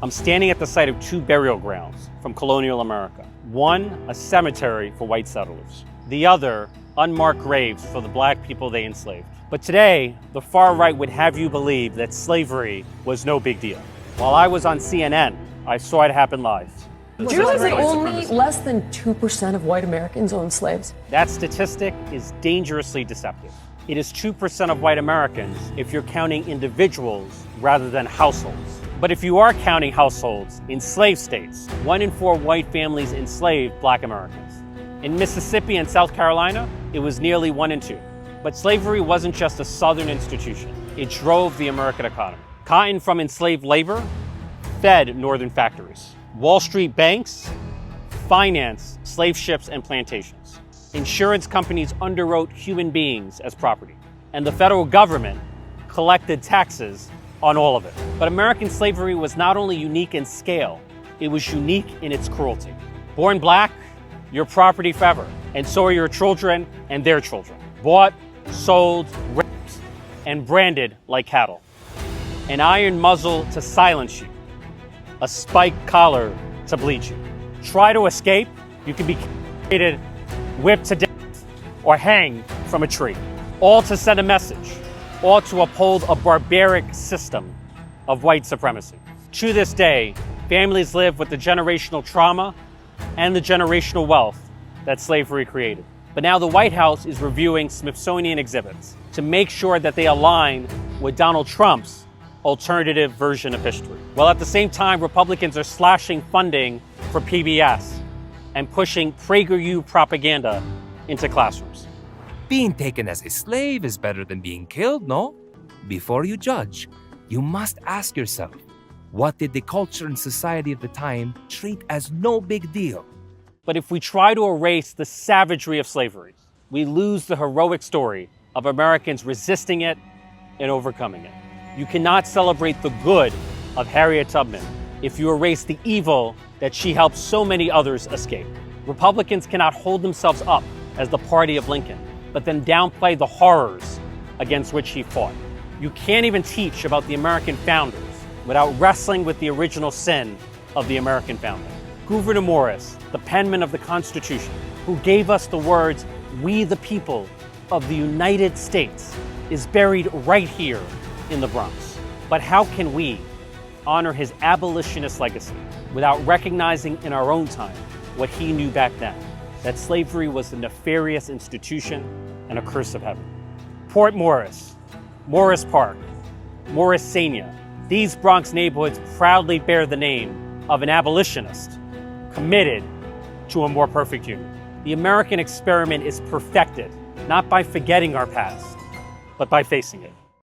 I'm standing at the site of two burial grounds from colonial America. One, a cemetery for white settlers. The other, unmarked graves for the black people they enslaved. But today, the far right would have you believe that slavery was no big deal. While I was on CNN, I saw it happen live. Do you realize that only less than 2% of white Americans own slaves? That statistic is dangerously deceptive. It is 2% of white Americans if you're counting individuals rather than households. But if you are counting households in slave states, 1 in 4 white families enslaved black Americans. In Mississippi and South Carolina, it was nearly 1 in 2. But slavery wasn't just a Southern institution. It drove the American economy. Cotton from enslaved labor fed northern factories. Wall Street banks financed slave ships and plantations. Insurance companies underwrote human beings as property. And the federal government collected taxes on all of it. But American slavery was not only unique in scale, it was unique in its cruelty. Born black, you're property forever, and so are your children and their children. Bought, sold, raped, and branded like cattle. An iron muzzle to silence you, a spiked collar to bleed you. Try to escape, you can be created, whipped to death, or hanged from a tree. All to send a message, all to uphold a barbaric system of white supremacy. To this day, families live with the generational trauma and the generational wealth that slavery created. But now the White House is reviewing Smithsonian exhibits to make sure that they align with Donald Trump's alternative version of history. While at the same time, Republicans are slashing funding for PBS and pushing PragerU propaganda into classrooms. Being taken as a slave is better than being killed, no? Before you judge, you must ask yourself, what did the culture and society of the time treat as no big deal? But if we try to erase the savagery of slavery, we lose the heroic story of Americans resisting it and overcoming it. You cannot celebrate the good of Harriet Tubman if you erase the evil that she helped so many others escape. Republicans cannot hold themselves up as the party of Lincoln, but then downplay the horrors against which he fought. You can't even teach about the American founders without wrestling with the original sin of the American founding. Gouverneur Morris, the penman of the Constitution, who gave us the words, "We the people of the United States," is buried right here in the Bronx. But how can we honor his abolitionist legacy without recognizing in our own time what he knew back then, that slavery was a nefarious institution and a curse of heaven? Port Morris, Morris Park, Morrisania, these Bronx neighborhoods proudly bear the name of an abolitionist committed to a more perfect union. The American experiment is perfected not by forgetting our past, but by facing it.